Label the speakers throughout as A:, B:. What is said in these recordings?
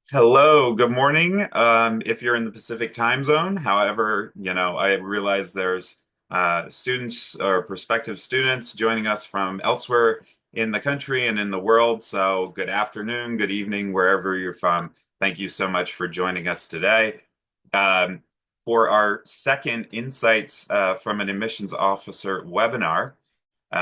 A: Hello, good morning. If you're in the Pacific time zone, however, I realize there's students or prospective students joining us from elsewhere in the country and in the world. So, good afternoon, good evening, wherever you're from. Thank you so much for joining us today. Um, for our second Insights from an Admissions Officer webinar,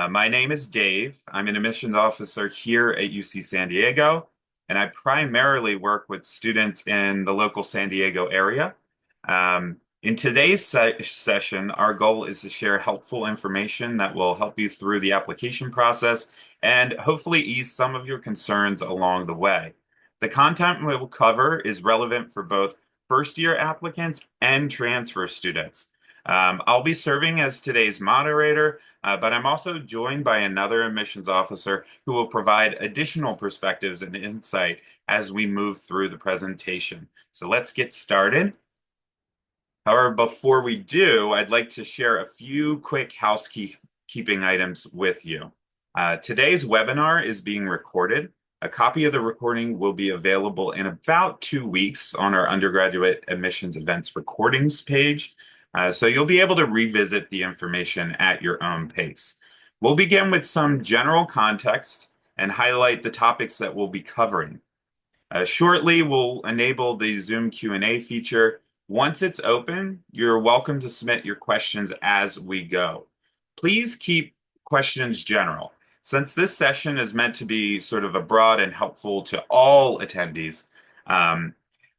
A: my name is Dave. I'm an admissions officer here at UC San Diego, and I primarily work with students in the local San Diego area. In today's session, our goal is to share helpful information that will help you through the application process and hopefully ease some of your concerns along the way. The content we will cover is relevant for both first-year applicants and transfer students. I'll be serving as today's moderator, but I'm also joined by another admissions officer who will provide additional perspectives and insight as we move through the presentation. So let's get started. However, before we do, I'd like to share a few quick housekeeping items with you. Today's webinar is being recorded. A copy of the recording will be available in about 2 weeks on our undergraduate admissions events recordings page. So you'll be able to revisit the information at your own pace. We'll begin with some general context and highlight the topics that we'll be covering. Shortly, we'll enable the Zoom Q&A feature. Once it's open, you're welcome to submit your questions as we go. Please keep questions general. Since this session is meant to be sort of a broad and helpful to all attendees,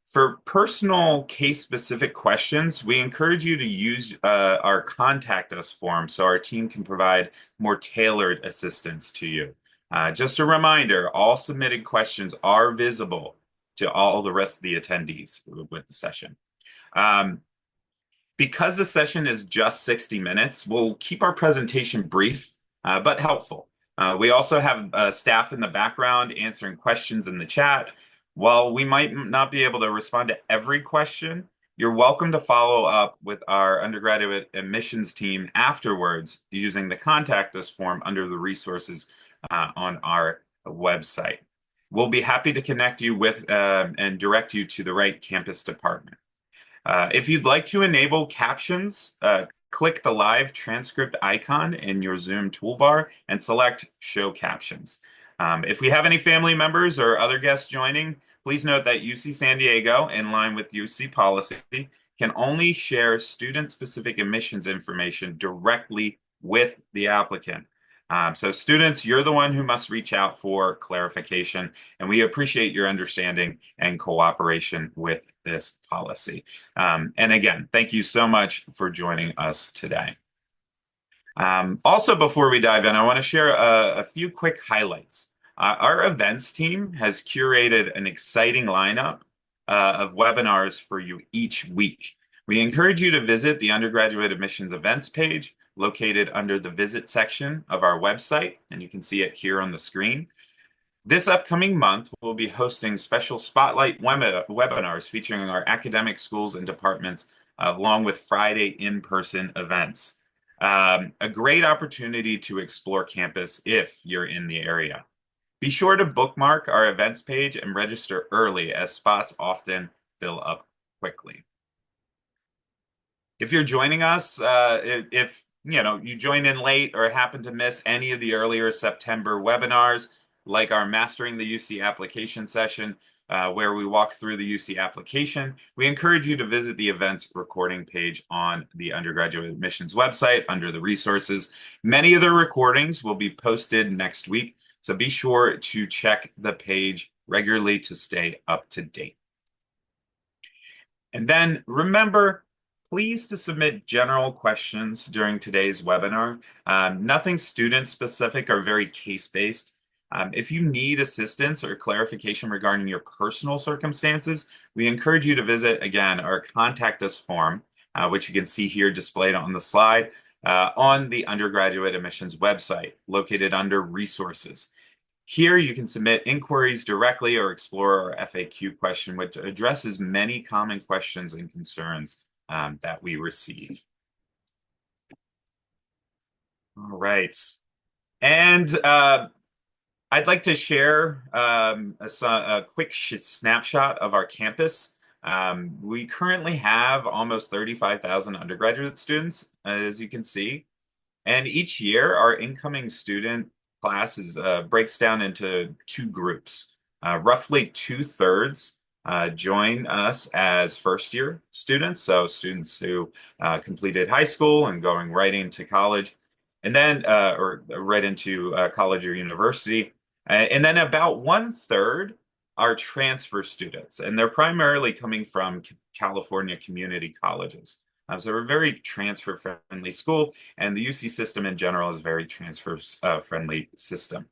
A: for personal case-specific questions, we encourage you to use our Contact Us form so our team can provide more tailored assistance to you. Just a reminder, all submitted questions are visible to all the rest of the attendees with the session. Because the session is just 60 minutes, we'll keep our presentation brief but helpful. We also have staff in the background answering questions in the chat. While we might not be able to respond to every question, you're welcome to follow up with our undergraduate admissions team afterwards using the Contact Us form under the resources on our website. We'll be happy to connect you with and direct you to the right campus department. If you'd like to enable captions, click the live transcript icon in your Zoom toolbar and select Show Captions. If we have any family members or other guests joining, please note that UC San Diego, in line with UC policy, can only share student-specific admissions information directly with the applicant. So students, you're the one who must reach out for clarification, and we appreciate your understanding and cooperation with this policy. And again, thank you so much for joining us today. Also, before we dive in, I want to share a few quick highlights. Our events team has curated an exciting lineup of webinars for you each week. We encourage you to visit the undergraduate admissions events page located under the visit section of our website, and you can see it here on the screen. This upcoming month, we'll be hosting special spotlight webinars featuring our academic schools and departments, along with Friday in-person events. A great opportunity to explore campus if you're in the area. Be sure to bookmark our events page and register early, as spots often fill up quickly. If you're joining us, if you join in late or happen to miss any of the earlier September webinars, like our Mastering the UC Application session, where we walk through the UC application, we encourage you to visit the events recording page on the undergraduate admissions website under the resources. Many of the recordings will be posted next week, so be sure to check the page regularly to stay up to date. And then remember, please to submit general questions during today's webinar. Nothing student specific or very case-based. If you need assistance or clarification regarding your personal circumstances, we encourage you to visit, again, our Contact Us form, which you can see here displayed on the slide, on the undergraduate admissions website, located under Resources. Here you can submit inquiries directly or explore our FAQ question, which addresses many common questions and concerns that we receive. All right. And I'd like to share a quick snapshot of our campus. We currently have almost 35,000 undergraduate students, as you can see. And each year, our incoming student class breaks down into two groups. Roughly two-thirds join us as first-year students, so students who completed high school and going right into college, and then or right into college or university. And then about one-third are transfer students, and they're primarily coming from California community colleges. So we're a very transfer-friendly school, and the UC system in general is a very transfer friendly system.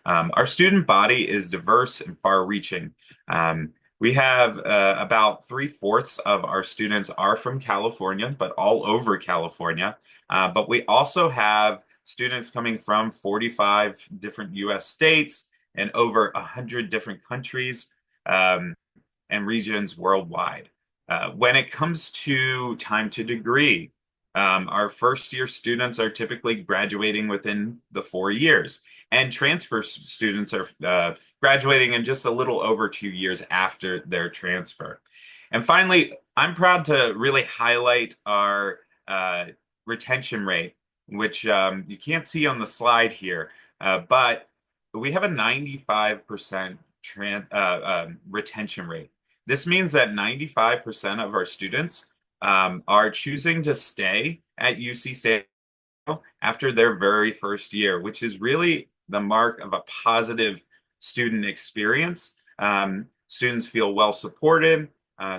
A: Our student body is diverse and far-reaching. We have about three-fourths of our students are from California, but all over California. But we also have students coming from 45 different US states and over 100 different countries and regions worldwide. When it comes to time to degree, our first year students are typically graduating within the 4 years, and transfer students are graduating in just a little over 2 years after their transfer. And finally, I'm proud to really highlight our retention rate, which you can't see on the slide here, but we have a 95% retention rate. This means that 95% of our students are choosing to stay at UC San Diego after their very first year, which is really the mark of a positive student experience. Students feel well supported.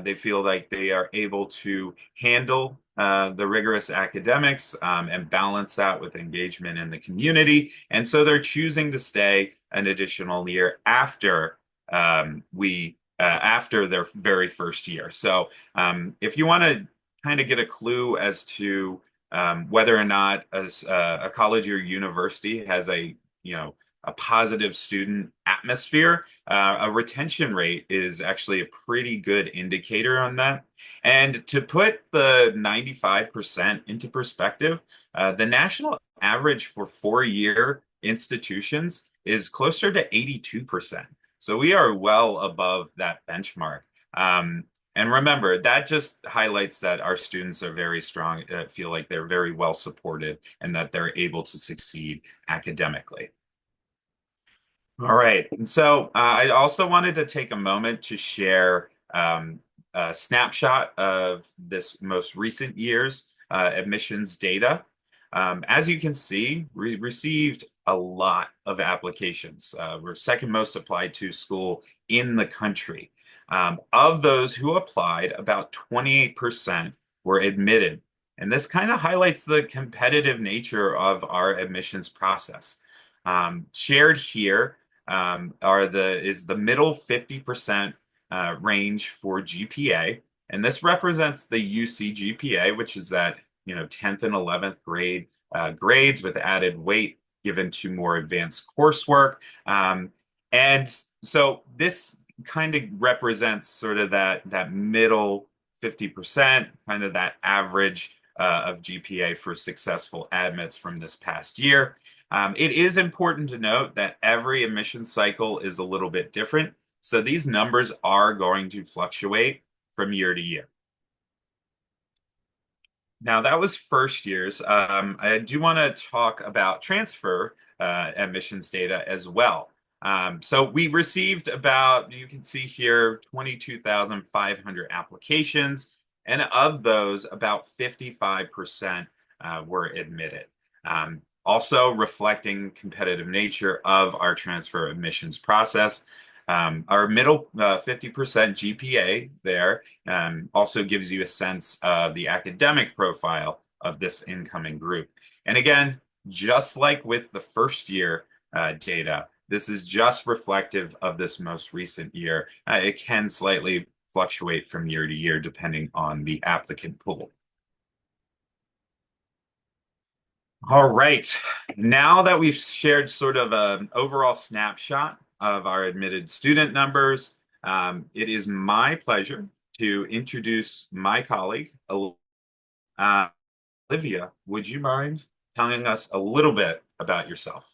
A: They feel like they are able to handle the rigorous academics and balance that with engagement in the community. And so they're choosing to stay an additional year after their very first year. So if you want to kind of get a clue as to whether or not a college or university has a positive student atmosphere, a retention rate is actually a pretty good indicator on that. And to put the 95% into perspective, the national average for 4 year institutions is closer to 82%. So we are well above that benchmark. And remember, that just highlights that our students are very strong, feel like they're very well supported, and that they're able to succeed academically. All right. And so I also wanted to take a moment to share a snapshot of this most recent year's admissions data. As you can see, we received a lot of applications. We're second most applied to school in the country. Of those who applied, about 28% were admitted. And this kind of highlights the competitive nature of our admissions process. Shared here is the middle 50% range for GPA, and this represents the UC GPA, which is that 10th and 11th grade grades with added weight given to more advanced coursework. And so this kind of represents sort of that middle 50%, kind of that average of GPA for successful admits from this past year. It is important to note that every admission cycle is a little bit different. So these numbers are going to fluctuate from year to year. Now, that was first years. I do want to talk about transfer admissions data as well. So we received about, you can see here, 22,500 applications. And of those, about 55% were admitted. Also reflecting competitive nature of our transfer admissions process. Our middle 50% GPA there also gives you a sense of the academic profile of this incoming group. And again, just like with the first year data, this is just reflective of this most recent year. It can slightly fluctuate from year to year depending on the applicant pool. All right. Now that we've shared sort of an overall snapshot of our admitted student numbers, it is my pleasure to introduce my colleague, uh, Olivia. Would you mind telling us a little bit about yourself?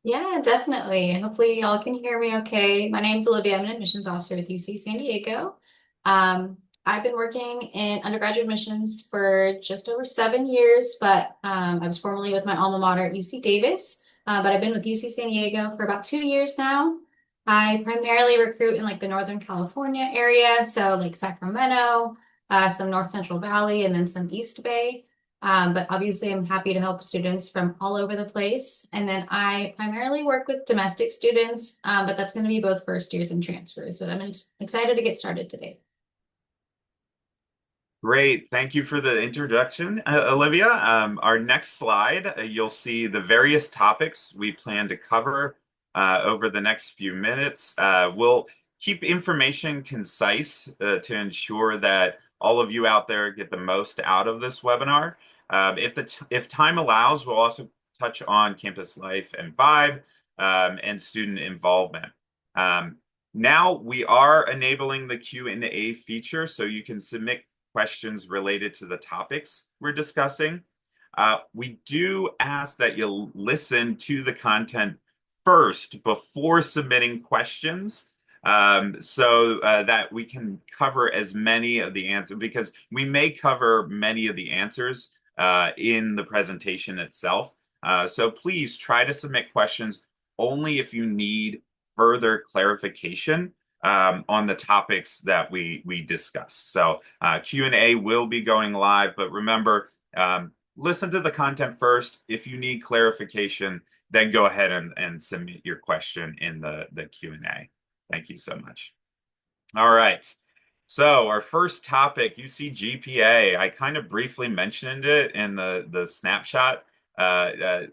B: Yeah, definitely. Hopefully, y'all can hear me okay. My name's Olivia. I'm an admissions officer with UC San Diego. Um, I've been working in undergraduate admissions for just over 7 years, but I was formerly with my alma mater at UC Davis. But I've been with UC San Diego for about 2 years now. I primarily recruit in like the Northern California area, so like Sacramento, some North Central Valley, and then some East Bay. But obviously, I'm happy to help students from all over the place. And then I primarily work with domestic students, but that's going to be both first years and transfers. But I'm excited to get started today.
A: Great. Thank you for the introduction, Olivia. Our next slide, you'll see the various topics we plan to cover over the next few minutes. We'll keep information concise to ensure that all of you out there get the most out of this webinar. If time allows, we'll also touch on campus life and vibe and student involvement. Um, Now we are enabling the Q&A feature, so you can submit questions related to the topics we're discussing. We do ask that you listen to the content first before submitting questions so that we can cover as many of the answers, because we may cover many of the answers in the presentation itself. So please try to submit questions only if you need further clarification on the topics that we discuss. So Q&A will be going live, but remember, listen to the content first. If you need clarification, then go ahead and submit your question in the Q&A. Thank you so much. All right. So our first topic, UC GPA. I kind of briefly mentioned it in the snapshot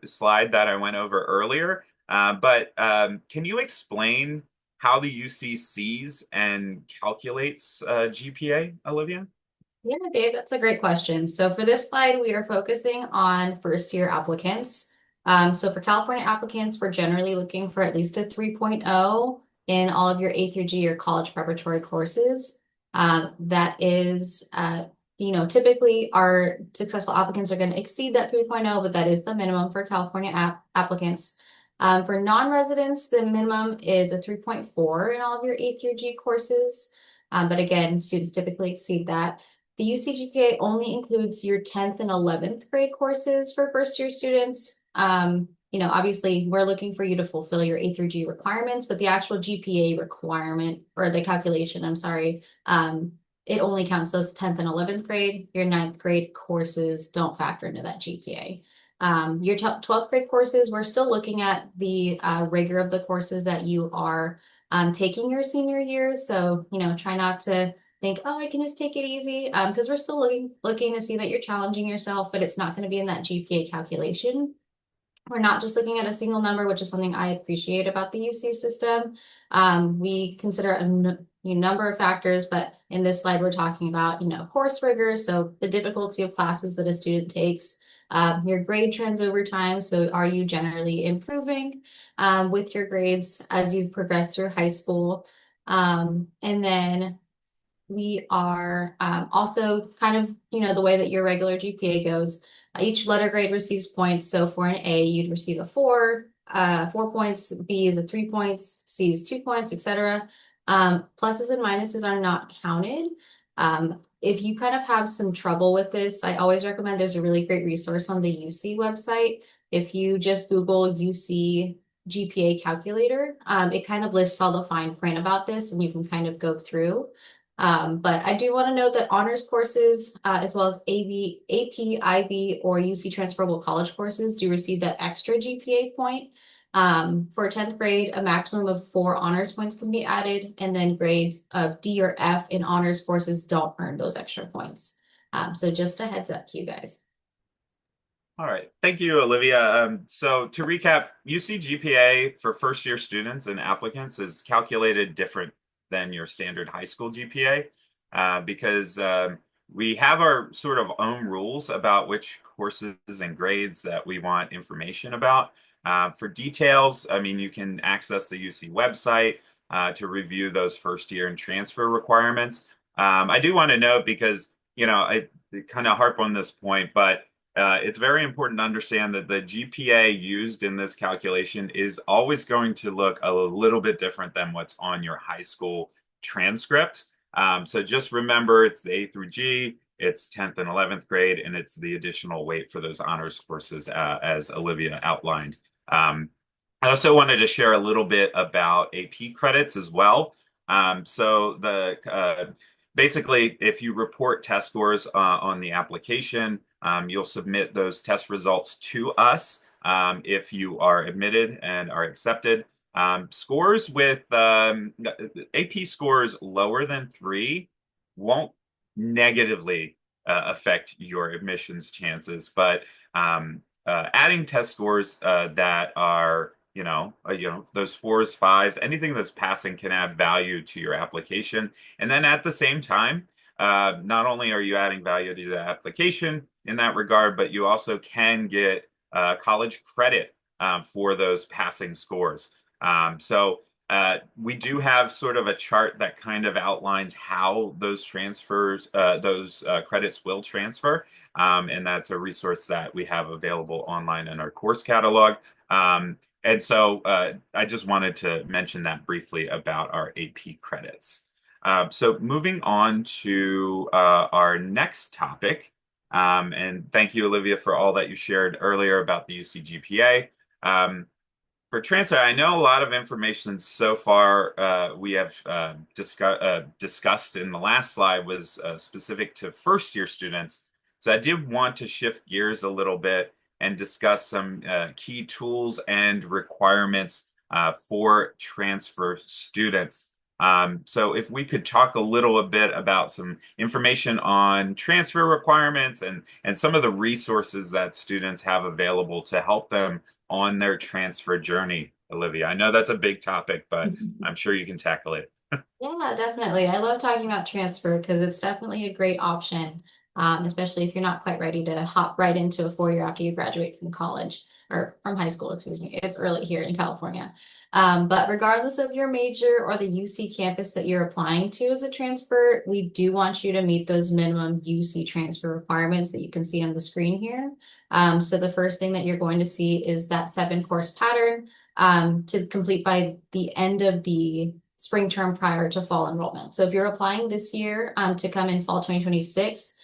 A: slide that I went over earlier. But can you explain how the UC sees and calculates GPA, Olivia?
B: Yeah, Dave, that's a great question. So for this slide, we are focusing on first year applicants. So for California applicants, we're generally looking for at least a 3.0 in all of your A through G or college preparatory courses. That is, typically our successful applicants are going to exceed that 3.0, but that is the minimum for California applicants. For non-residents, the minimum is a 3.4 in all of your A through G courses. But again, students typically exceed that. The UC GPA only includes your 10th and 11th grade courses for first year students. Obviously, we're looking for you to fulfill your A through G requirements, but the actual GPA requirement or the calculation, I'm sorry, it only counts those 10th and 11th grade. Your ninth grade courses don't factor into that GPA. Your 12th grade courses, we're still looking at the rigor of the courses that you are taking your senior year. So, try not to think, oh, I can just take it easy, because we're still looking to see that you're challenging yourself, but it's not going to be in that GPA calculation. We're not just looking at a single number, which is something I appreciate about the UC system. We consider a number of factors, but in this slide, we're talking about, course rigor, so the difficulty of classes that a student takes, your grade trends over time. So are you generally improving with your grades as you've progressed through high school? And then we are also kind of, the way that your regular GPA goes. Each letter grade receives points. So for an A, you'd receive a 4 points. B is a 3 points. C is 2 points, etc. Pluses and minuses are not counted. If you kind of have some trouble with this, I always recommend there's a really great resource on the UC website. If you just Google UC GPA calculator, it kind of lists all the fine print about this, and you can kind of go through. But I do want to note that honors courses, as well as AP, IB, or UC transferable college courses do receive that extra GPA point. For 10th grade, a maximum of 4 honors points can be added, and then grades of D or F in honors courses don't earn those extra points. So just a heads up to you guys.
A: All right. Thank you, Olivia. So to recap, UC GPA for first year students and applicants is calculated different than your standard high school GPA because we have our sort of own rules about which courses and grades that we want information about. For details, I mean, you can access the UC website to review those first year and transfer requirements. I do want to note because, I kind of harp on this point, but It's very important to understand that the GPA used in this calculation is always going to look a little bit different than what's on your high school transcript. So just remember it's the A through G, it's 10th and 11th grade, and it's the additional weight for those honors courses, as Olivia outlined. I also wanted to share a little bit about AP credits as well. So basically, if you report test scores on the application, you'll submit those test results to us if you are admitted and are accepted. Scores with AP scores lower than 3 won't negatively affect your admissions chances, but adding test scores that are those fours, fives, anything that's passing can add value to your application. And then at the same time, not only are you adding value to the application in that regard, but you also can get college credit for those passing scores. So we do have sort of a chart that kind of outlines how those transfers, those credits will transfer. And that's a resource that we have available online in our course catalog. And so I just wanted to mention that briefly about our AP credits. So moving on to our next topic, and thank you, Olivia, for all that you shared earlier about the UC GPA. For transfer, I know a lot of information so far we have discussed in the last slide was specific to first year students. So I did want to shift gears a little bit and discuss some key tools and requirements for transfer students. So if we could talk a little bit about some information on transfer requirements and some of the resources that students have available to help them on their transfer journey, Olivia. I know that's a big topic, but I'm sure you can tackle it.
B: Yeah, definitely. I love talking about transfer because it's definitely a great option, especially if you're not quite ready to hop right into a 4 year after you graduate from college or from high school, excuse me. It's early here in California. But regardless of your major or the UC campus that you're applying to as a transfer, we do want you to meet those minimum UC transfer requirements that you can see on the screen here. So the first thing that you're going to see is that 7 course pattern to complete by the end of the spring term prior to fall enrollment. So if you're applying this year to come in fall 2026,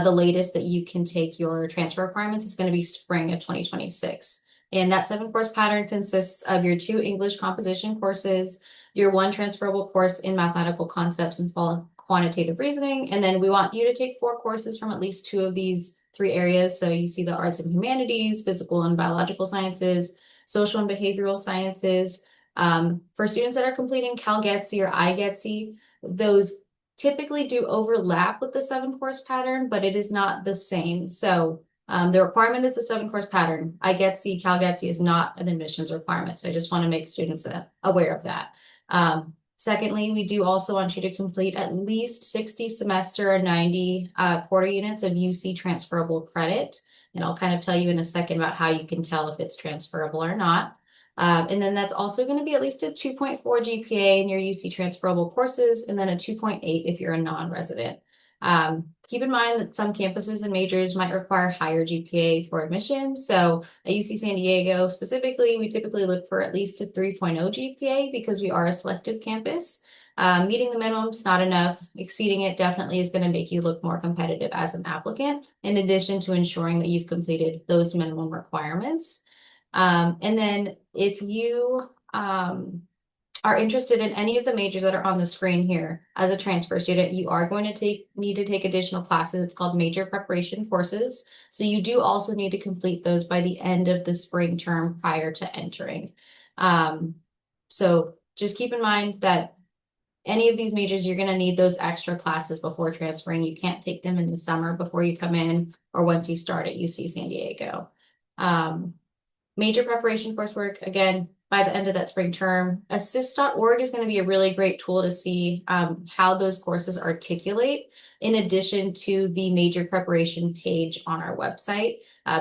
B: the latest that you can take your transfer requirements is going to be spring of 2026. And that 7 course pattern consists of your 2 English composition courses, your 1 transferable course in mathematical concepts and quantitative reasoning. And then we want you to take 4 courses from at least 2 of these 3 areas. So you see the arts and humanities, physical and biological sciences, social and behavioral sciences. For students that are completing CalGETC or iGETC, those typically do overlap with the 7 course pattern, but it is not the same. So the requirement is the 7 course pattern. iGETC, CalGETC is not an admissions requirement. So I just want to make students aware of that. Secondly, we do also want you to complete at least 60 semester or 90 quarter units of UC transferable credit. And I'll kind of tell you in a second about how you can tell if it's transferable or not. And then that's also going to be at least a 2.4 GPA in your UC transferable courses, and then a 2.8 if you're a non-resident. Keep in mind that some campuses and majors might require higher GPA for admission. So at UC San Diego specifically, we typically look for at least a 3.0 GPA because we are a selective campus. Meeting the minimum is not enough. Exceeding it definitely is going to make you look more competitive as an applicant, in addition to ensuring that you've completed those minimum requirements. And then if you are interested in any of the majors that are on the screen here as a transfer student, you are going to need to take additional classes. It's called major preparation courses. So you do also need to complete those by the end of the spring term prior to entering. So just keep in mind that any of these majors, you're going to need those extra classes before transferring. You can't take them in the summer before you come in or once you start at UC San Diego. Major preparation coursework, again, by the end of that spring term. Assist.org is going to be a really great tool to see how those courses articulate in addition to the major preparation page on our website.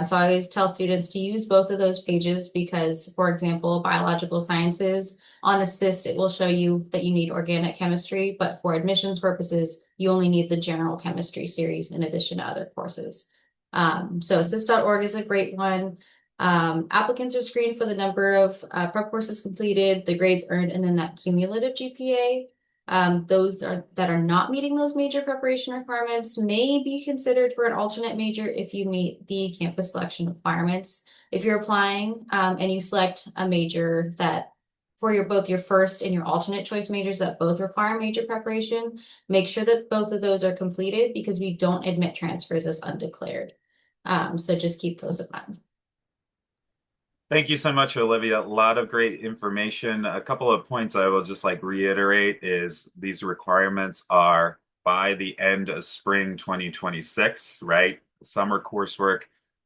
B: So I always tell students to use both of those pages because, for example, biological sciences, on Assist, it will show you that you need organic chemistry, but for admissions purposes, you only need the general chemistry series in addition to other courses. So assist.org is a great one. Applicants are screened for the number of prep courses completed, the grades earned, and then that cumulative GPA. That are not meeting those major preparation requirements may be considered for an alternate major if you meet the campus selection requirements. If you're applying and you select a major that for both your first and your alternate choice majors that both require major preparation, make sure that both of those are completed because we don't admit transfers as undeclared. So just keep those in mind.
A: Thank you so much, Olivia. A lot of great information. A couple of points I will just like reiterate is these requirements are by the end of spring 2026, right? Summer coursework.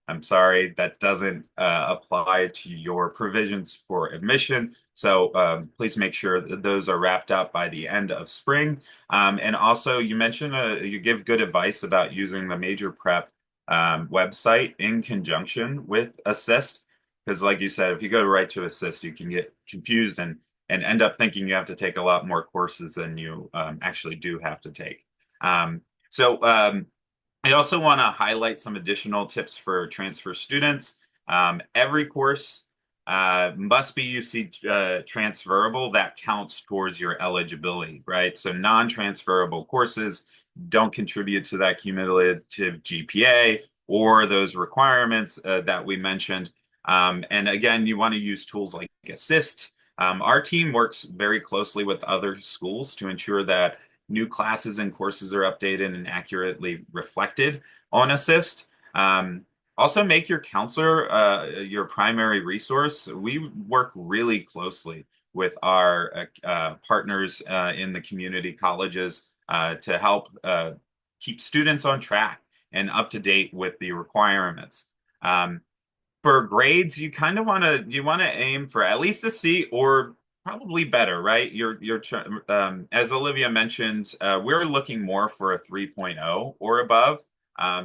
A: I'm sorry, that doesn't apply to your provisions for admission. So please make sure that those are wrapped up by the end of spring. And also, you mentioned you give good advice about using the major prep website in conjunction with Assist. Because, like you said, if you go right to assist, you can get confused and end up thinking you have to take a lot more courses than you actually do have to take. So I also want to highlight some additional tips for transfer students. Every course must be UC transferable. That counts towards your eligibility, right? So non-transferable courses don't contribute to that cumulative GPA or those requirements that we mentioned. And again, you want to use tools like Assist. Our team works very closely with other schools to ensure that new classes and courses are updated and accurately reflected on Assist. Also, make your counselor your primary resource. We work really closely with our partners in the community colleges to help keep students on track and up to date with the requirements. For grades, you want to aim for at least a C or probably better, right? As Olivia mentioned, we're looking more for a 3.0 or above.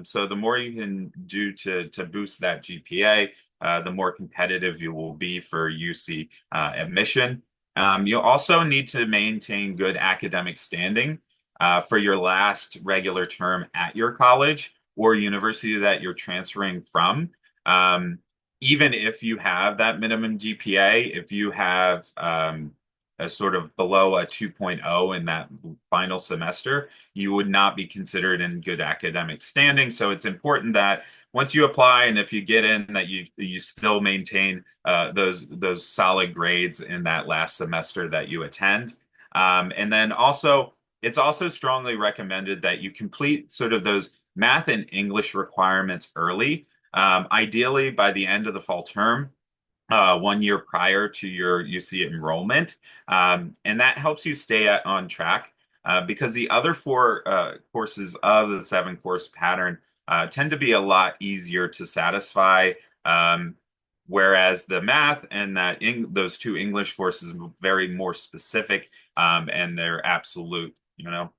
A: So the more you can do to boost that GPA, the more competitive you will be for UC admission. You'll also need to maintain good academic standing for your last regular term at your college or university that you're transferring from. Um, Even if you have that minimum GPA, if you have a sort of below a 2.0 in that final semester, you would not be considered in good academic standing. So it's important that once you apply and if you get in, that you still maintain those solid grades in that last semester that you attend. And then also, it's also strongly recommended that you complete sort of those math and English requirements early, ideally by the end of the fall term, 1 year prior to your UC enrollment. And that helps you stay on track because the other four courses of the seven course pattern tend to be a lot easier to satisfy. Um, Whereas the math and those two English courses are very more specific and they're absolute, you know.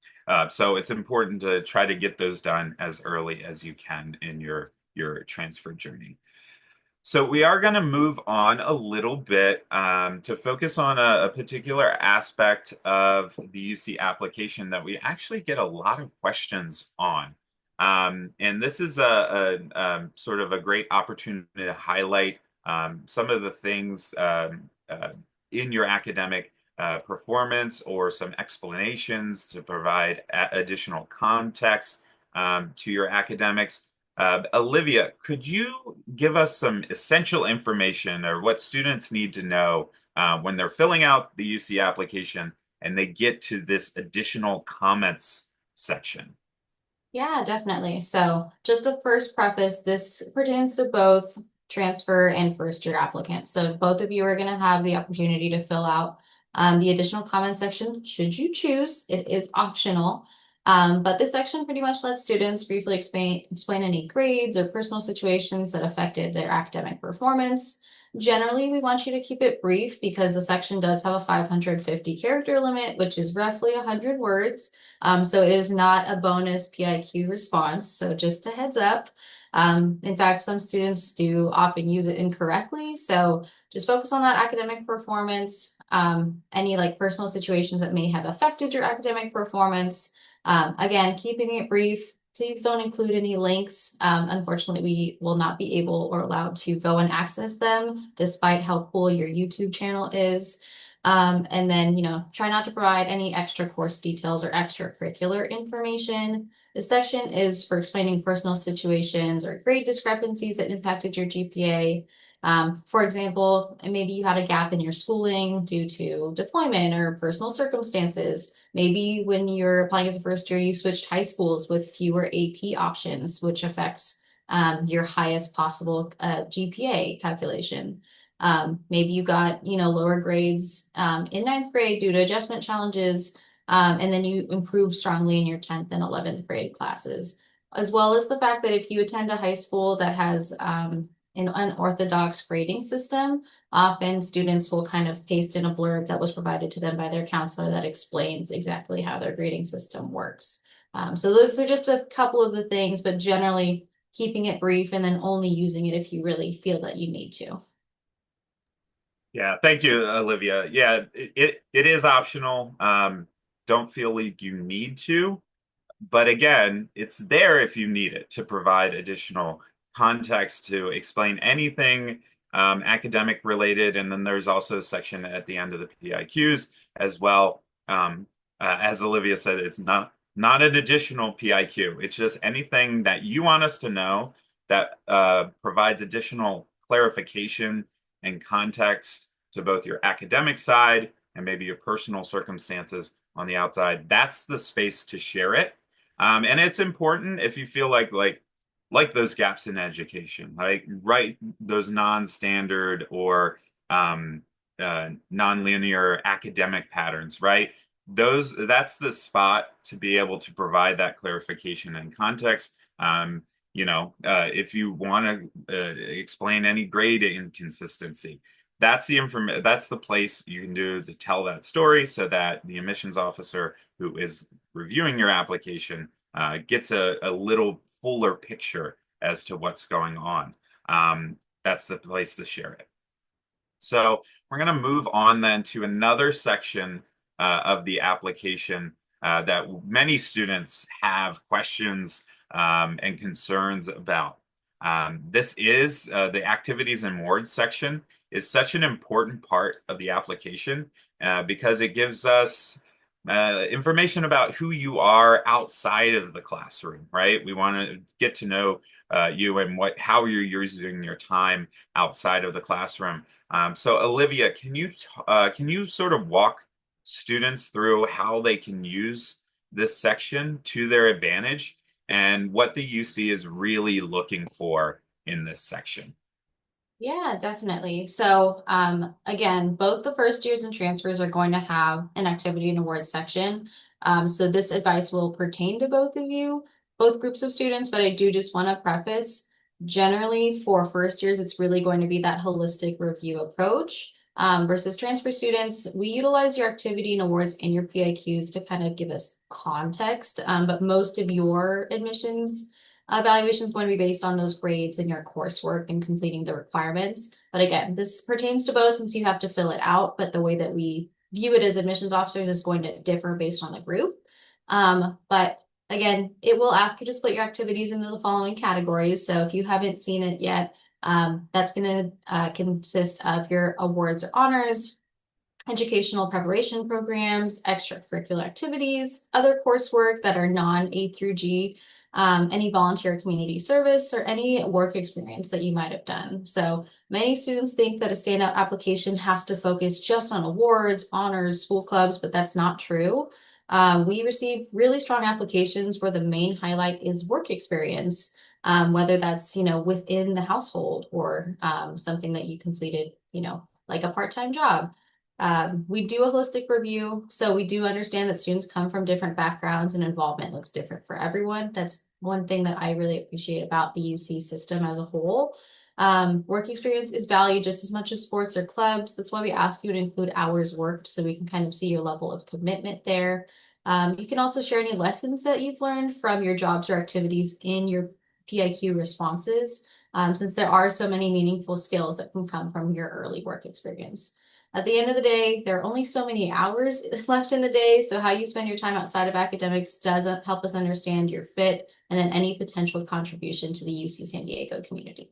A: So it's important to try to get those done as early as you can in your transfer journey. So we are going to move on a little bit to focus on a particular aspect of the UC application that we actually get a lot of questions on. And this is sort of a great opportunity to highlight some of the things in your academic performance or some explanations to provide additional context to your academics. Olivia, could you give us some essential information or what students need to know when they're filling out the UC application and they get to this additional comments section?
B: Yeah, definitely. So just to first preface, this pertains to both transfer and first year applicants. So both of you are going to have the opportunity to fill out the additional comment section should you choose. It is optional. But this section pretty much lets students briefly explain any grades or personal situations that affected their academic performance. Generally, we want you to keep it brief because the section does have a 550 character limit, which is roughly 100 words. So it is not a bonus PIQ response. So just a heads up. In fact, some students do often use it incorrectly. So just focus on that academic performance, any like personal situations that may have affected your academic performance. Again, keeping it brief. Please don't include any links. Unfortunately, we will not be able or allowed to go and access them, despite how cool your YouTube channel is. And then, try not to provide any extra course details or extracurricular information. This section is for explaining personal situations or grade discrepancies that impacted your GPA. For example, maybe you had a gap in your schooling due to deployment or personal circumstances. Maybe when you're applying as a first year, you switched high schools with fewer AP options, which affects your highest possible GPA calculation. Maybe you got, lower grades in ninth grade due to adjustment challenges, and then you improve strongly in your 10th and 11th grade classes, as well as the fact that if you attend a high school that has an unorthodox grading system, often students will kind of paste in a blurb that was provided to them by their counselor that explains exactly how their grading system works. So those are just a couple of the things, but generally keeping it brief and then only using it if you really feel that you need to.
A: Yeah, thank you, Olivia. Yeah, it is optional. Don't feel like you need to, but again, it's there if you need it to provide additional context to explain anything academic related. And then there's also a section at the end of the PIQs as well. As Olivia said, it's not an additional PIQ. It's just anything that you want us to know that provides additional clarification and context to both your academic side and maybe your personal circumstances on the outside. That's the space to share it. And it's important if you feel like those gaps in education, like right those non-standard or non-linear academic patterns, right? That's the spot to be able to provide that clarification and context. If you want to explain any grade inconsistency, that's the place you can do to tell that story so that the admissions officer who is reviewing your application gets a little fuller picture as to what's going on. That's the place to share it. So we're going to move on then to another section of the application that many students have questions and concerns about. This is the activities and awards section is such an important part of the application because it gives us information about who you are outside of the classroom, right? We want to get to know you and how you're using your time outside of the classroom. So Olivia, can you sort of walk students through how they can use this section to their advantage and what the UC is really looking for in this section?
B: Yeah, definitely. So, again, both the first years and transfers are going to have an activity and awards section. So this advice will pertain to both of you, both groups of students, but I do just want to preface, generally for first years, it's really going to be that holistic review approach. Versus transfer students, we utilize your activity and awards and your PIQs to kind of give us context. But most of your admissions evaluation is going to be based on those grades and your coursework and completing the requirements. But again, this pertains to both since you have to fill it out, but the way that we view it as admissions officers is going to differ based on the group. But again, it will ask you to split your activities into the following categories. So if you haven't seen it yet, that's going to consist of your awards or honors, educational preparation programs, extracurricular activities, other coursework that are non-A through G, any volunteer community service, or any work experience that you might have done. So many students think that a standout application has to focus just on awards, honors, school clubs, but that's not true. We receive really strong applications where the main highlight is work experience, whether that's, within the household or something that you completed, like a part-time job. We do a holistic review, so we do understand that students come from different backgrounds and involvement looks different for everyone. That's one thing that I really appreciate about the UC system as a whole. Work experience is valued just as much as sports or clubs. That's why we ask you to include hours worked so we can kind of see your level of commitment there. You can also share any lessons that you've learned from your jobs or activities in your PIQ responses, since there are so many meaningful skills that can come from your early work experience. At the end of the day, there are only so many hours left in the day, so how you spend your time outside of academics does help us understand your fit and then any potential contribution to the UC San Diego community.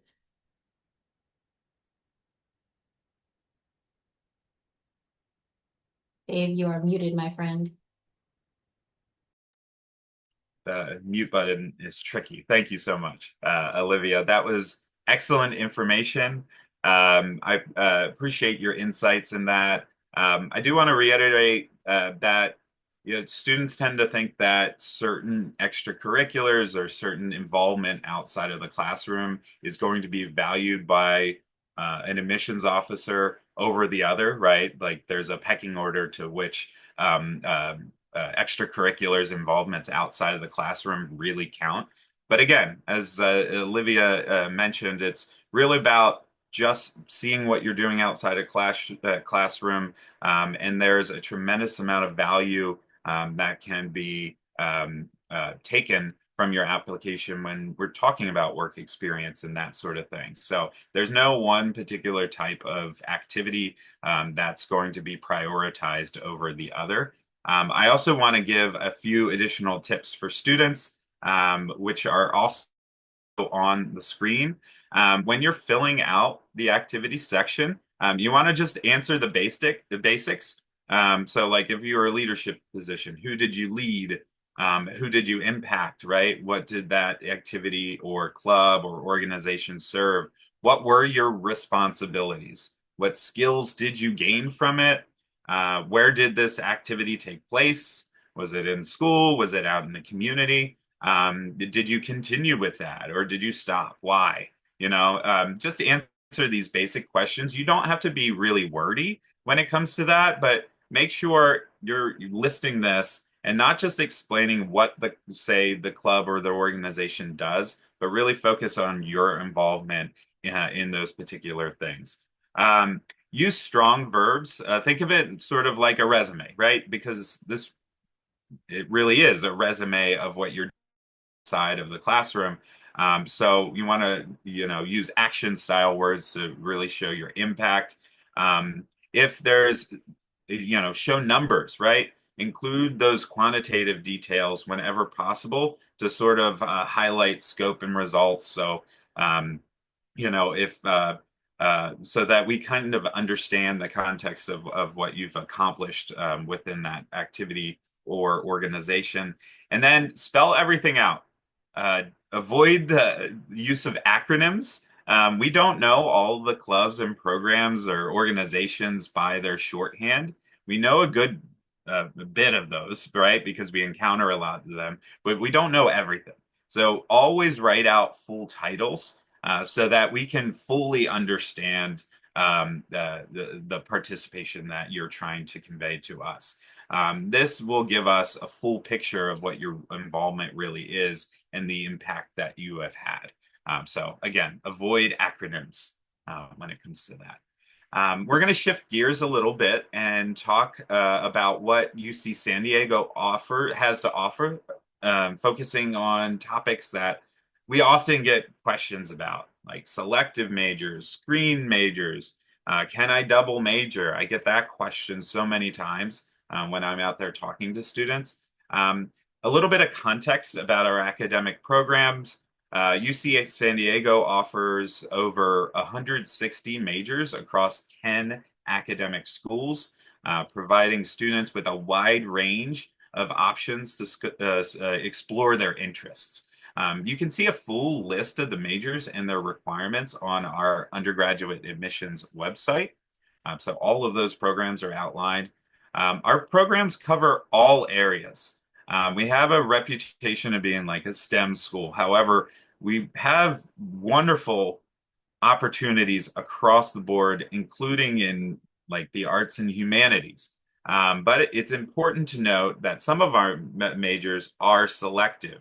B: Dave, you are muted, my friend.
A: The mute button is tricky. Thank you so much, Olivia. That was excellent information. I appreciate your insights in that. I do want to reiterate that students tend to think that certain extracurriculars or certain involvement outside of the classroom is going to be valued by an admissions officer over the other, right? Like there's a pecking order to which extracurriculars involvements outside of the classroom really count. But again, as Olivia mentioned, it's really about just seeing what you're doing outside of classroom, and there's a tremendous amount of value that can be taken from your application when we're talking about work experience and that sort of thing. So there's no one particular type of activity that's going to be prioritized over the other. I also want to give a few additional tips for students, which are also on the screen. When you're filling out the activity section, you want to just answer the basics. So like if you're a leadership position, who did you lead? Who did you impact, right? What did that activity or club or organization serve? What were your responsibilities? What skills did you gain from it? Where did this activity take place? Was it in school? Was it out in the community? Did you continue with that or did you stop? Why? Just to answer these basic questions. You don't have to be really wordy when it comes to that, but make sure you're listing this and not just explaining what the club or the organization does, but really focus on your involvement in those particular things. Use strong verbs. Think of it sort of like a resume, right? Because it really is a resume of what you're side of the classroom. So you want to, use action style words to really show your impact. If there's, show numbers, right? Include those quantitative details whenever possible to sort of highlight scope and results. So, if so that we kind of understand the context of what you've accomplished within that activity or organization, and then spell everything out. Uh, Avoid the use of acronyms. We don't know all the clubs and programs or organizations by their shorthand. We know a good bit of those, right? Because we encounter a lot of them, but we don't know everything. So always write out full titles so that we can fully understand the participation that you're trying to convey to us. This will give us a full picture of what your involvement really is and the impact that you have had. So again, avoid acronyms when it comes to that. We're going to shift gears a little bit and talk about what UC San Diego has to offer, focusing on topics that we often get questions about, like selective majors, screen majors. Can I double major? I get that question so many times when I'm out there talking to students. A little bit of context about our academic programs. UC San Diego offers over 160 majors across 10 academic schools, providing students with a wide range of options to explore their interests. You can see a full list of the majors and their requirements on our undergraduate admissions website. So all of those programs are outlined. Our programs cover all areas. We have a reputation of being like a STEM school. However, we have wonderful opportunities across the board, including in like the arts and humanities. But it's important to note that some of our majors are selective,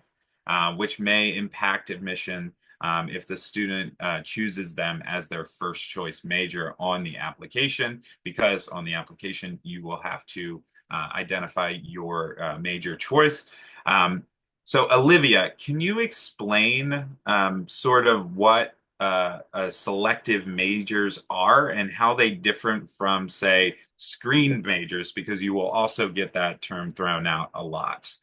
A: which may impact admission if the student chooses them as their first choice major on the application, because on the application you will have to identify your major choice. So, Olivia, can you explain sort of what selective majors are and how they differ from, say, screened majors, because you will also get that term thrown out a lot.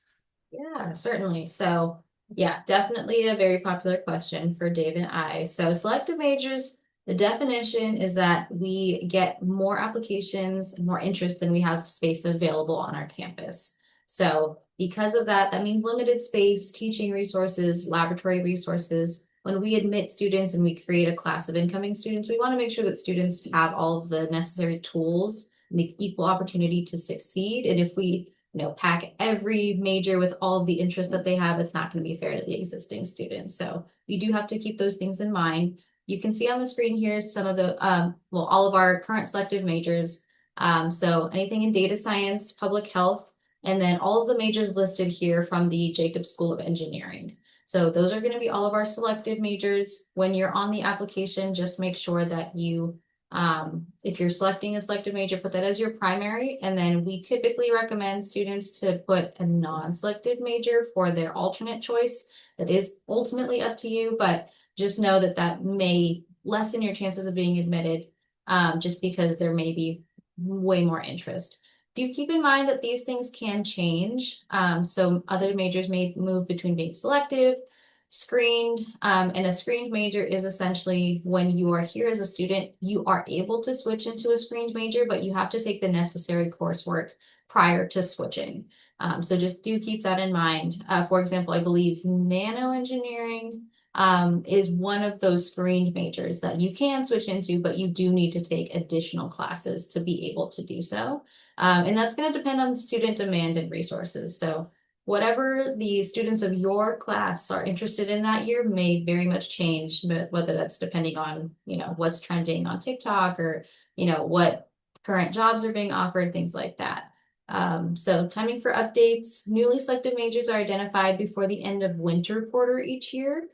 B: Yeah, certainly. So, yeah, definitely a very popular question for Dave and I. So, selective majors, the definition is that we get more applications, more interest than we have space available on our campus. So, because of that, that means limited space, teaching resources, laboratory resources. When we admit students and we create a class of incoming students, we want to make sure that students have all of the necessary tools and the equal opportunity to succeed. And if we pack every major with all of the interest that they have, it's not going to be fair to the existing students. So you do have to keep those things in mind. You can see on the screen here some of the, all of our current selective majors. So anything in data science, public health, and then all of the majors listed here from the Jacobs School of Engineering. So those are going to be all of our selective majors. When you're on the application, just make sure that you if you're selecting a selective major, put that as your primary. And then we typically recommend students to put a non-selective major for their alternate choice. That is ultimately up to you, but just know that that may lessen your chances of being admitted just because there may be way more interest. Do keep in mind that these things can change. So other majors may move between being selective, screened, and a screened major is essentially when you are here as a student, you are able to switch into a screened major, but you have to take the necessary coursework prior to switching. So just do keep that in mind. For example, I believe nano engineering is one of those screened majors that you can switch into, but you do need to take additional classes to be able to do so. And that's going to depend on student demand and resources. So whatever the students of your class are interested in that year may very much change, whether that's depending on, what's trending on TikTok or, what current jobs are being offered, things like that. So timing for updates, newly selected majors are identified before the end of winter quarter each year.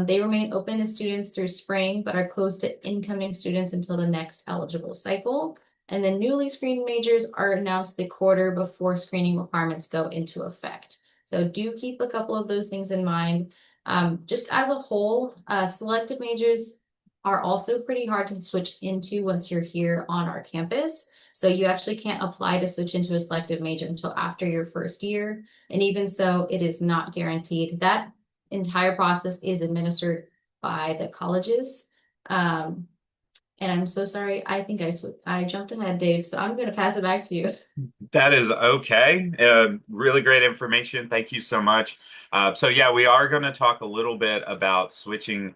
B: They remain open to students through spring, but are closed to incoming students until the next eligible cycle. And then newly screened majors are announced the quarter before screening requirements go into effect. So do keep a couple of those things in mind. Just as a whole, selected majors are also pretty hard to switch into once you're here on our campus. So you actually can't apply to switch into a selective major until after your first year. And even so, it is not guaranteed. That entire process is administered by the colleges. Um, and I'm so sorry. I think I jumped ahead, Dave. So I'm going to pass it back to you.
A: That is okay. Really great information. Thank you so much. So yeah, we are going to talk a little bit about switching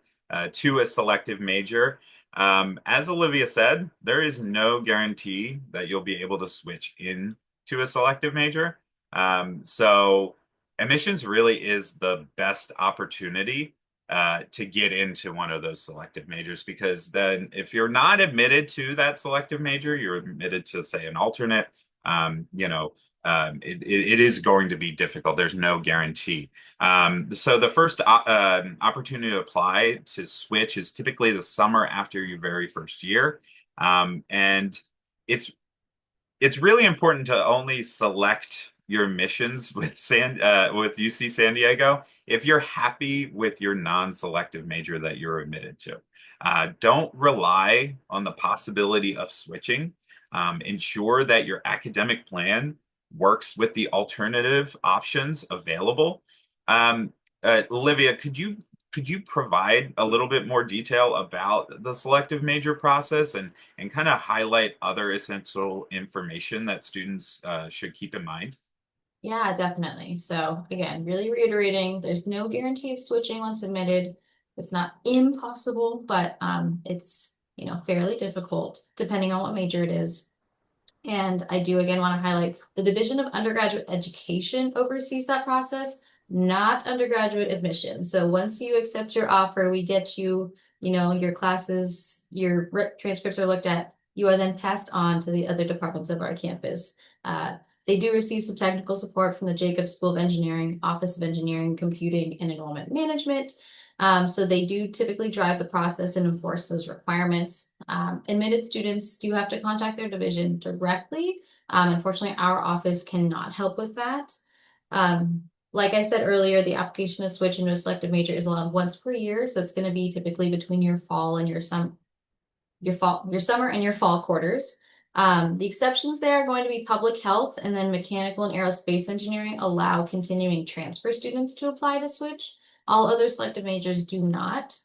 A: to a selective major. As Olivia said, there is no guarantee that you'll be able to switch in to a selective major. So admissions really is the best opportunity to get into one of those selective majors, because then if you're not admitted to that selective major, you're admitted to, say, an alternate. It is going to be difficult. There's no guarantee. So the first opportunity to apply to switch is typically the summer after your very first year. And it's it's really important to only select your missions with with UC San Diego if you're happy with your non-selective major that you're admitted to. Don't rely on the possibility of switching. Ensure that your academic plan works with the alternative options available. Um, Olivia, could you provide a little bit more detail about the selective major process and kind of highlight other essential information that students should keep in mind?
B: Yeah, definitely. So again, really reiterating, there's no guarantee of switching once admitted. It's not impossible, but it's fairly difficult depending on what major it is. And I do again want to highlight the Division of Undergraduate Education oversees that process, not undergraduate admission. So once you accept your offer, we get you, your classes, your transcripts are looked at. You are then passed on to the other departments of our campus. Uh, they do receive some technical support from the Jacobs School of Engineering, Office of Engineering, Computing, and Enrollment Management. So they do typically drive the process and enforce those requirements. Admitted students do have to contact their division directly. Unfortunately, our office cannot help with that. Um, like I said earlier, the application to switch into a selective major is allowed once per year. So it's going to be typically between your fall and your summer and your fall quarters. The exceptions there are going to be public health, and then mechanical and aerospace engineering allow continuing transfer students to apply to switch. All other selective majors do not.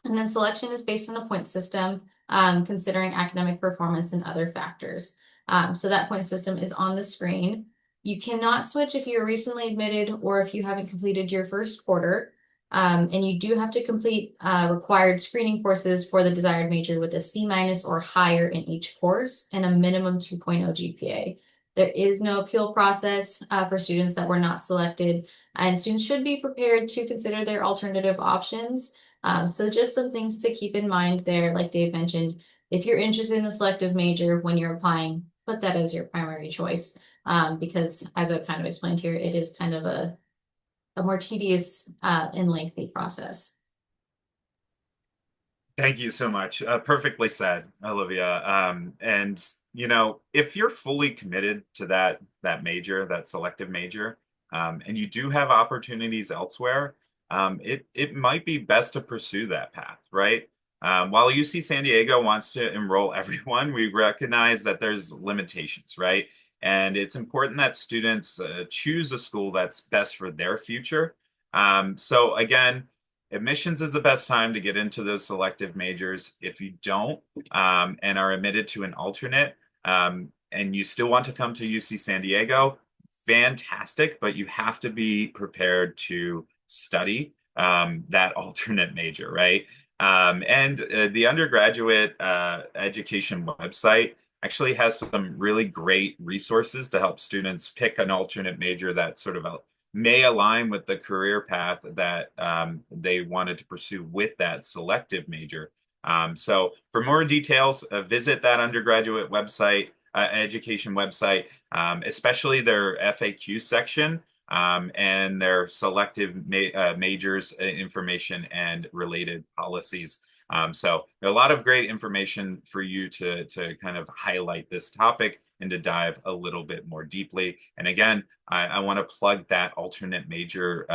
B: And then selection is based on a point system, considering academic performance and other factors. So that point system is on the screen. You cannot switch if you're recently admitted or if you haven't completed your first quarter. And you do have to complete required screening courses for the desired major with a C minus or higher in each course and a minimum 2.0 GPA. There is no appeal process for students that were not selected, and students should be prepared to consider their alternative options. So just some things to keep in mind there, like Dave mentioned, if you're interested in a selective major when you're applying, put that as your primary choice. Because as I've kind of explained here, it is kind of a more tedious and lengthy process.
A: Thank you so much. Perfectly said, Olivia. And if you're fully committed to that major, that selective major, and you do have opportunities elsewhere, it might be best to pursue that path, right? While UC San Diego wants to enroll everyone, we recognize that there's limitations, right? And it's important that students choose a school that's best for their future. So again, admissions is the best time to get into those selective majors. If you don't and are admitted to an alternate and you still want to come to UC San Diego, fantastic, but you have to be prepared to study that alternate major, right? And the undergraduate education website actually has some really great resources to help students pick an alternate major that sort of may align with the career path that they wanted to pursue with that selective major. So for more details, visit that undergraduate website, education website, especially their FAQ section and their selective majors information and related policies. So a lot of great information for you to kind of highlight this topic and to dive a little bit more deeply. And again, I want to plug that alternate major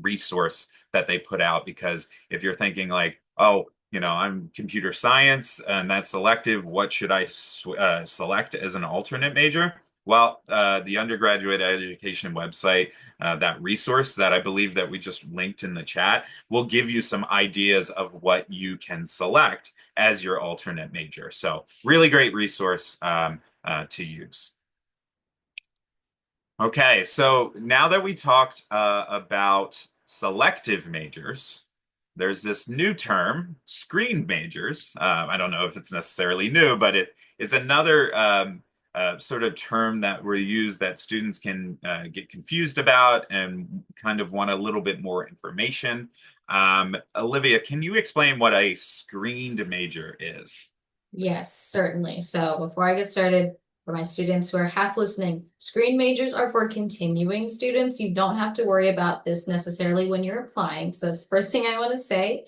A: resource that they put out because if you're thinking like, oh, I'm computer science and that's selective, what should I select as an alternate major? Well, the undergraduate education website, that resource that I believe that we just linked in the chat, will give you some ideas of what you can select as your alternate major. So really great resource to use. Okay, so now that we talked about selective majors, there's this new term, screened majors. I don't know if it's necessarily new, but it's another sort of term that we use that students can get confused about and kind of want a little bit more information. Olivia, can you explain what a screened major is?
B: Yes, certainly. So before I get started, for my students who are half listening, screen majors are for continuing students. You don't have to worry about this necessarily when you're applying. So that's the first thing I want to say.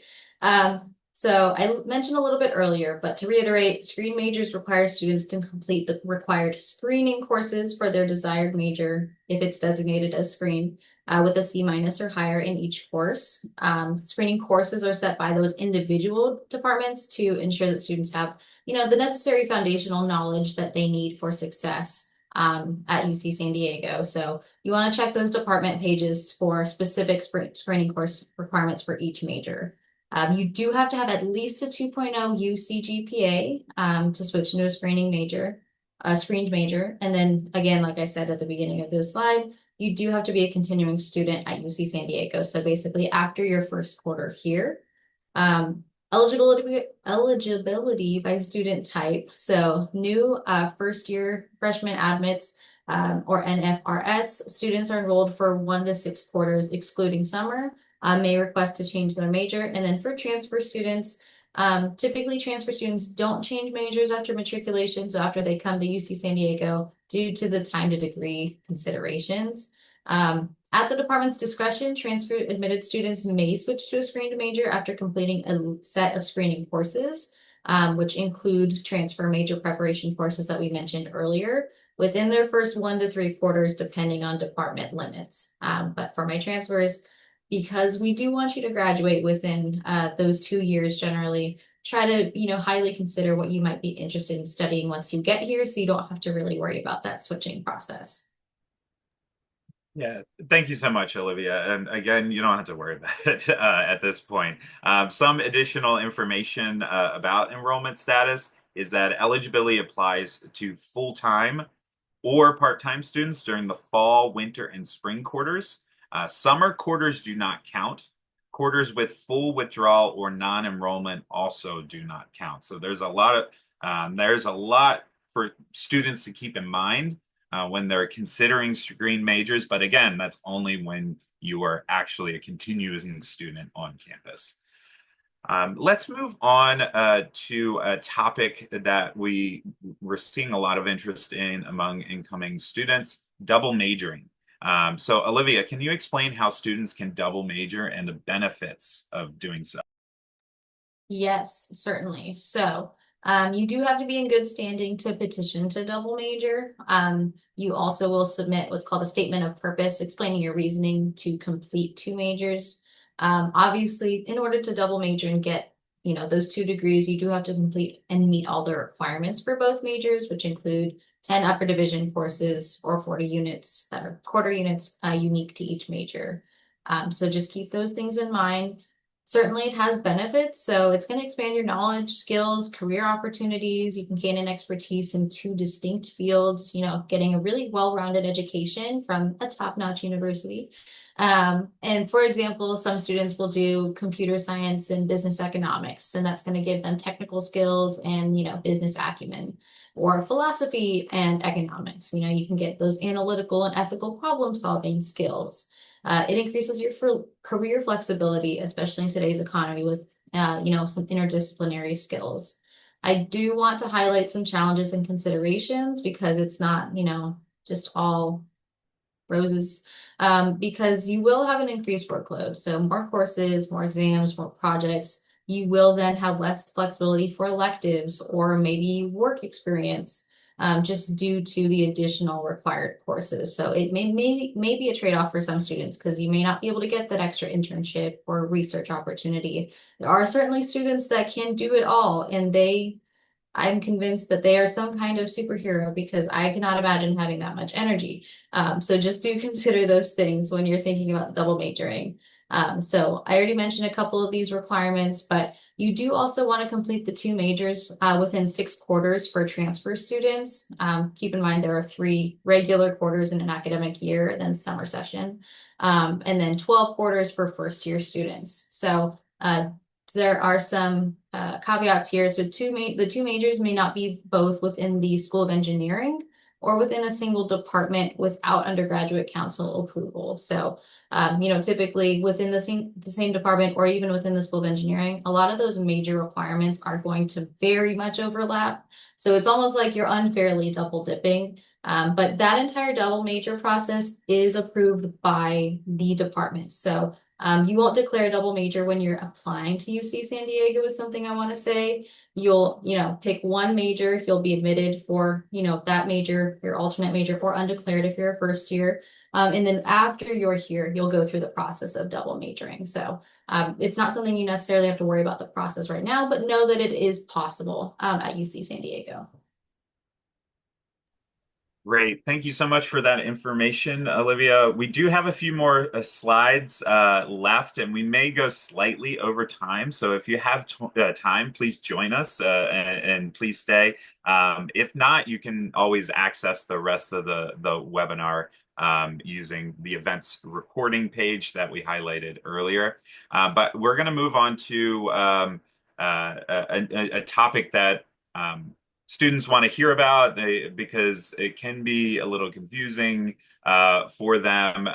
B: So I mentioned a little bit earlier, but to reiterate, screen majors require students to complete the required screening courses for their desired major if it's designated as screen with a C minus or higher in each course. Screening courses are set by those individual departments to ensure that students have the necessary foundational knowledge that they need for success at UC San Diego. So you want to check those department pages for specific screening course requirements for each major. You do have to have at least a 2.0 UC GPA to switch into a screened major. And then again, like I said at the beginning of this slide, you do have to be a continuing student at UC San Diego. So basically after your first quarter here. Um, eligibility by student type. So new first year freshman admits or NFRS students are enrolled for 1 to 6 quarters, excluding summer, may request to change their major. And then for transfer students, typically transfer students don't change majors after matriculation. So after they come to UC San Diego due to the time to degree considerations. At the department's discretion, transfer admitted students may switch to a screened major after completing a set of screening courses, which include transfer major preparation courses that we mentioned earlier. within their first 1 to 3 quarters, depending on department limits. But for my transfers, because we do want you to graduate within those 2 years generally, try to, highly consider what you might be interested in studying once you get here so you don't have to really worry about that switching process.
A: Yeah, thank you so much, Olivia. And again, you don't have to worry about it at this point. Some additional information about enrollment status is that eligibility applies to full-time or part-time students during the fall, winter, and spring quarters. Summer quarters do not count. Quarters with full withdrawal or non-enrollment also do not count. So there's a lot for students to keep in mind when they're considering screen majors. But again, that's only when you are actually a continuing student on campus. Let's move on to a topic that we're seeing a lot of interest in among incoming students, double majoring. So, Olivia, can you explain how students can double major and the benefits of doing so?
B: Yes, certainly. So, you do have to be in good standing to petition to double major. You also will submit what's called a statement of purpose, explaining your reasoning to complete 2 majors. Obviously, in order to double major and get, those 2 degrees, you do have to complete and meet all the requirements for both majors, which include 10 upper division courses or 40 units that are quarter units unique to each major. So just keep those things in mind. Certainly, it has benefits. So it's going to expand your knowledge, skills, career opportunities. You can gain an expertise in 2 distinct fields, getting a really well-rounded education from a top-notch university. And for example, some students will do computer science and business economics, and that's going to give them technical skills and, business acumen. Or philosophy and economics. You can get those analytical and ethical problem solving skills. It increases your career flexibility, especially in today's economy with, some interdisciplinary skills. I do want to highlight some challenges and considerations because it's not, just all roses, because you will have an increased workload. So more courses, more exams, more projects. You will then have less flexibility for electives or maybe work experience just due to the additional required courses. So it may be a trade-off for some students because you may not be able to get that extra internship or research opportunity. There are certainly students that can do it all, and I'm convinced that they are some kind of superhero because I cannot imagine having that much energy. So just do consider those things when you're thinking about double majoring. So I already mentioned a couple of these requirements, but you do also want to complete the 2 majors within 6 quarters for transfer students. Keep in mind there are 3 regular quarters in an academic year, and then summer session, and then 12 quarters for first year students. So there are some caveats here. So the 2 majors may not be both within the School of Engineering or within a single department without undergraduate council approval. So, typically within the same department or even within the School of Engineering, a lot of those major requirements are going to very much overlap. So it's almost like you're unfairly double dipping. But that entire double major process is approved by the department. So you won't declare a double major when you're applying to UC San Diego is something I want to say. You'll, pick one major, you'll be admitted for, that major, your alternate major, or undeclared if you're a first year. And then after you're here, you'll go through the process of double majoring. So it's not something you necessarily have to worry about the process right now, but know that it is possible at UC San Diego.
A: Great. Thank you so much for that information, Olivia. We do have a few more slides left, and we may go slightly over time. So if you have time, please join us and please stay. If not, you can always access the rest of the webinar using the events recording page that we highlighted earlier. But we're going to move on to a topic that students want to hear about because it can be a little confusing for them.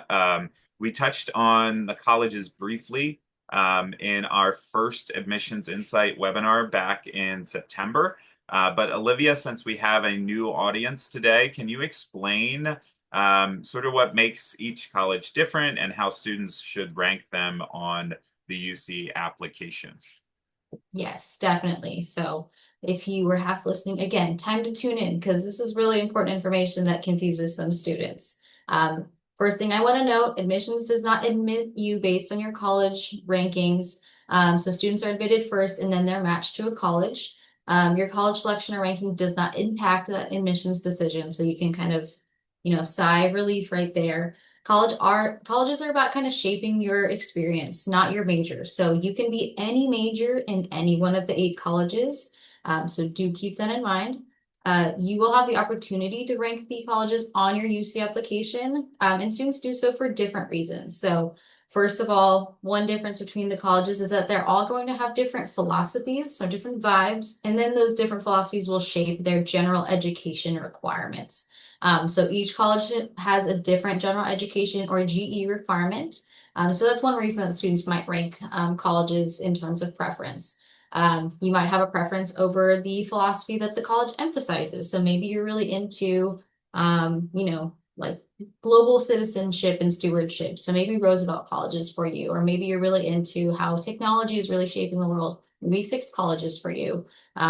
A: We touched on the colleges briefly in our first Admissions Insight webinar back in September. But Olivia, since we have a new audience today, can you explain sort of what makes each college different and how students should rank them on the UC application?
B: Yes, definitely. So if you were half listening, again, time to tune in because this is really important information that confuses some students. First thing I want to note, admissions does not admit you based on your college rankings. So students are admitted first and then they're matched to a college. Your college selection or ranking does not impact that admissions decision. So you can kind of, sigh of relief right there. Colleges are about kind of shaping your experience, not your major. So you can be any major in any one of the 8 colleges. So do keep that in mind. You will have the opportunity to rank the colleges on your UC application, and students do so for different reasons. So first of all, one difference between the colleges is that they're all going to have different philosophies, so different vibes, and then those different philosophies will shape their general education requirements. So each college has a different general education or GE requirement. So that's one reason that students might rank colleges in terms of preference. You might have a preference over the philosophy that the college emphasizes. So maybe you're really into, like global citizenship and stewardship. So maybe Roosevelt College is for you, or maybe you're really into how technology is really shaping the world. Maybe Six colleges for you.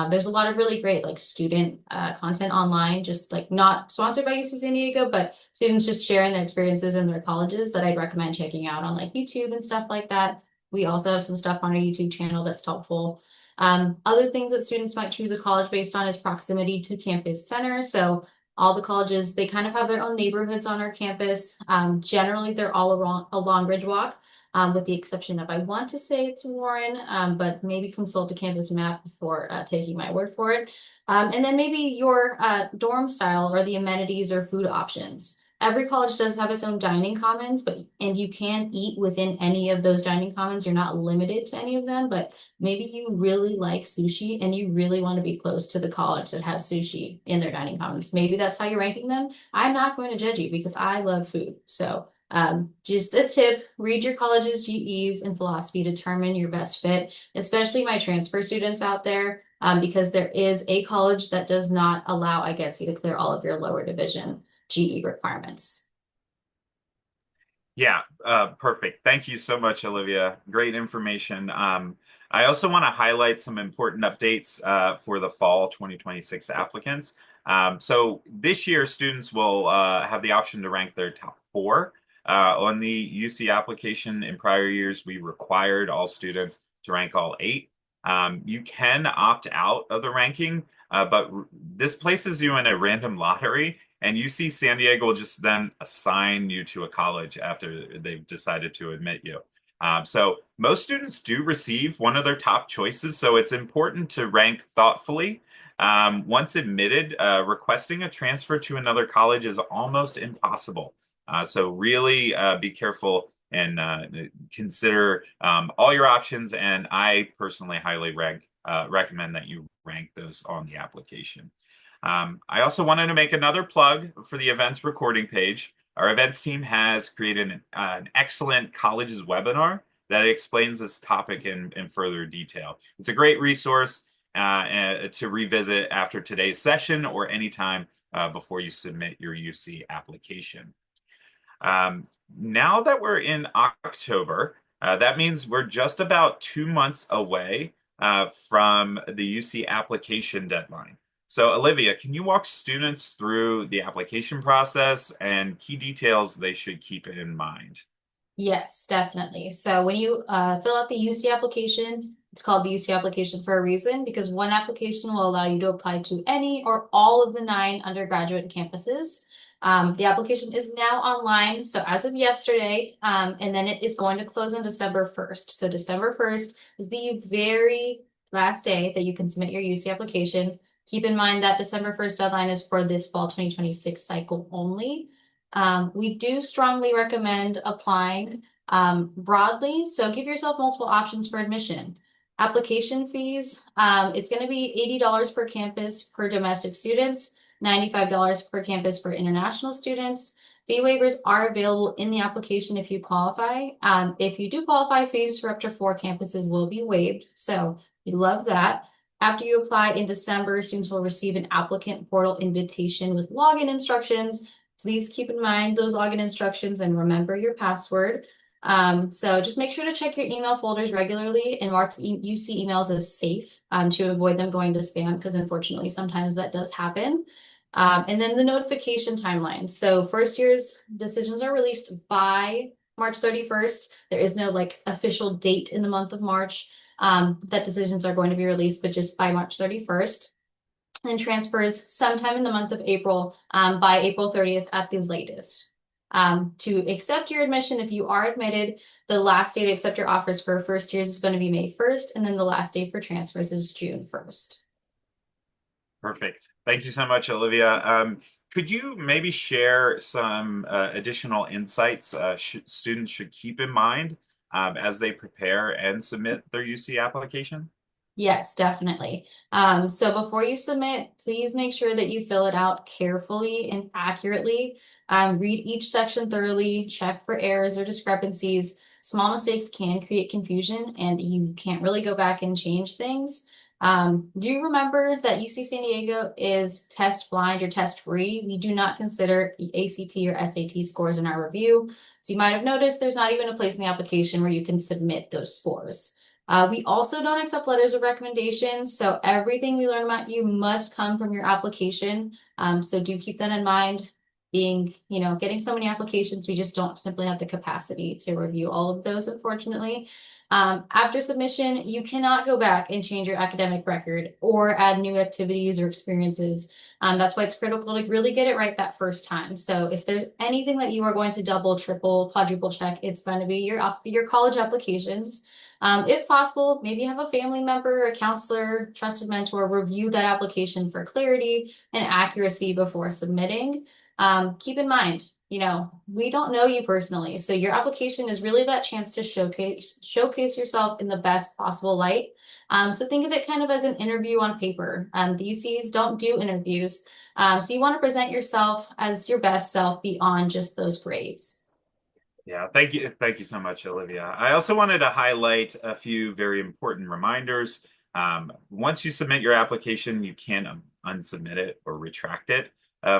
B: There's a lot of really great like student content online, just like not sponsored by UC San Diego, but students just sharing their experiences in their colleges that I'd recommend checking out on like YouTube and stuff like that. We also have some stuff on our YouTube channel that's helpful. Other things that students might choose a college based on is proximity to campus center. So all the colleges, they kind of have their own neighborhoods on our campus. Generally, they're all along Ridgewalk with the exception of, I want to say it's Warren, but maybe consult a campus map before taking my word for it. And then maybe your dorm style or the amenities or food options. Every college does have its own dining commons, and you can eat within any of those dining commons. You're not limited to any of them, but maybe you really like sushi and you really want to be close to the college that has sushi in their dining commons. Maybe that's how you're ranking them. I'm not going to judge you because I love food. So just a tip, read your college's GEs and philosophy, determine your best fit, especially my transfer students out there, because there is a college that does not allow, I guess, you to clear all of your lower division GE requirements.
A: Yeah, perfect. Thank you so much, Olivia. Great information. I also want to highlight some important updates for the fall 2026 applicants. So this year, students will have the option to rank their top four. On the UC application in prior years, we required all students to rank all 8. You can opt out of the ranking, but this places you in a random lottery. And UC San Diego will just then assign you to a college after they've decided to admit you. So most students do receive one of their top choices, so it's important to rank thoughtfully. Once admitted, requesting a transfer to another college is almost impossible. So really be careful and consider all your options. And I personally highly recommend that you rank those on the application. I also wanted to make another plug for the events recording page. Our events team has created an excellent colleges webinar that explains this topic in further detail. It's a great resource to revisit after today's session or anytime before you submit your UC application. Now that we're in October, that means we're just about 2 months away from the UC application deadline. So, Olivia, can you walk students through the application process and key details they should keep in mind?
B: Yes, definitely. So when you fill out the UC application, it's called the UC application for a reason because one application will allow you to apply to any or all of the 9 undergraduate campuses. The application is now online, so as of yesterday, and then it is going to close on December 1st. So December 1st is the very last day that you can submit your UC application. Keep in mind that December 1st deadline is for this fall 2026 cycle only. We do strongly recommend applying broadly, so give yourself multiple options for admission. Application fees, it's going to be $80 per campus per domestic students, $95 per campus for international students. Fee waivers are available in the application if you qualify. If you do qualify, fees for up to 4 campuses will be waived, so we love that. After you apply in December, students will receive an applicant portal invitation with login instructions. Please keep in mind those login instructions and remember your password. So just make sure to check your email folders regularly and mark UC emails as safe to avoid them going to spam because unfortunately sometimes that does happen. And then the notification timeline. So first year's decisions are released by March 31st. There is no like official date in the month of March that decisions are going to be released, but just by March 31st. And transfers sometime in the month of April by April 30th at the latest. To accept your admission, if you are admitted, the last day to accept your offers for first years is going to be May 1st, and then the last day for transfers is June 1st.
A: Perfect. Thank you so much, Olivia. Could you maybe share some additional insights students should keep in mind as they prepare and submit their UC application?
B: Yes, definitely. So before you submit, please make sure that you fill it out carefully and accurately. Read each section thoroughly, check for errors or discrepancies. Small mistakes can create confusion, and you can't really go back and change things. Do you remember that UC San Diego is test blind or test free? We do not consider ACT or SAT scores in our review. So you might have noticed there's not even a place in the application where you can submit those scores. We also don't accept letters of recommendation, so everything we learn about you must come from your application. So do keep that in mind. Being, getting so many applications, we just don't simply have the capacity to review all of those, unfortunately. After submission, you cannot go back and change your academic record or add new activities or experiences. That's why it's critical to really get it right that first time. So if there's anything that you are going to double, triple, quadruple check, it's going to be your college applications. If possible, maybe have a family member, a counselor, trusted mentor review that application for clarity and accuracy before submitting. Keep in mind, we don't know you personally, so your application is really that chance to showcase yourself in the best possible light. So think of it kind of as an interview on paper. The UCs don't do interviews, so you want to present yourself as your best self beyond just those grades.
A: Yeah, thank you. Thank you so much, Olivia. I also wanted to highlight a few very important reminders. Once you submit your application, you can't unsubmit it or retract it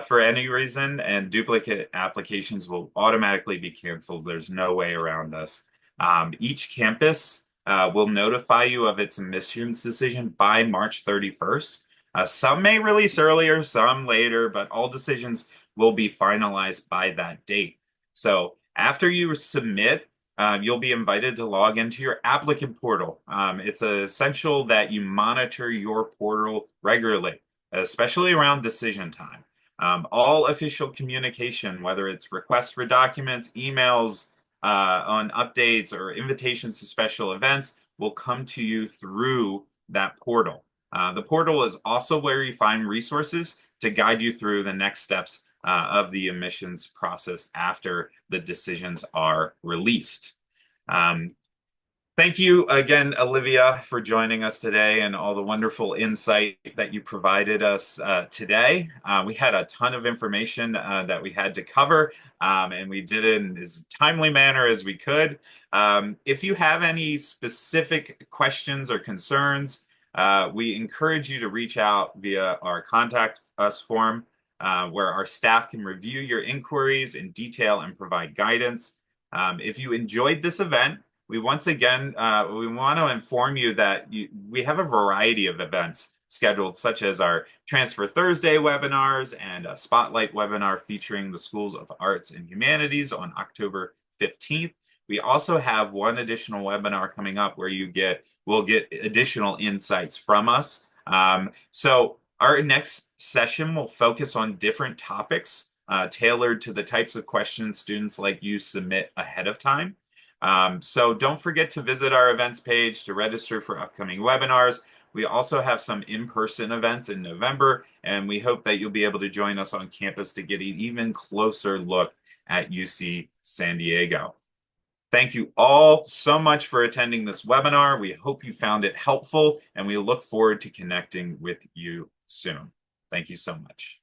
A: for any reason, and duplicate applications will automatically be canceled. There's no way around this. Each campus will notify you of its admissions decision by March 31st. Some may release earlier, some later, but all decisions will be finalized by that date. So after you submit, you'll be invited to log into your applicant portal. It's essential that you monitor your portal regularly, especially around decision time. All official communication, whether it's requests for documents, emails on updates, or invitations to special events, will come to you through that portal. The portal is also where you find resources to guide you through the next steps of the admissions process after the decisions are released. Um, Thank you again, Olivia, for joining us today and all the wonderful insight that you provided us today. We had a ton of information that we had to cover, and we did it in as timely manner as we could. If you have any specific questions or concerns, we encourage you to reach out via our contact us form, where our staff can review your inquiries in detail and provide guidance. If you enjoyed this event, we once again we want to inform you that we have a variety of events scheduled, such as our Transfer Thursday webinars and a Spotlight webinar featuring the Schools of Arts and Humanities on October 15th. We also have one additional webinar coming up where we'll get additional insights from us. So our next session will focus on different topics tailored to the types of questions students like you submit ahead of time. So don't forget to visit our events page to register for upcoming webinars. We also have some in-person events in November, and we hope that you'll be able to join us on campus to get an even closer look at UC San Diego. Thank you all so much for attending this webinar. We hope you found it helpful, and we look forward to connecting with you soon. Thank you so much.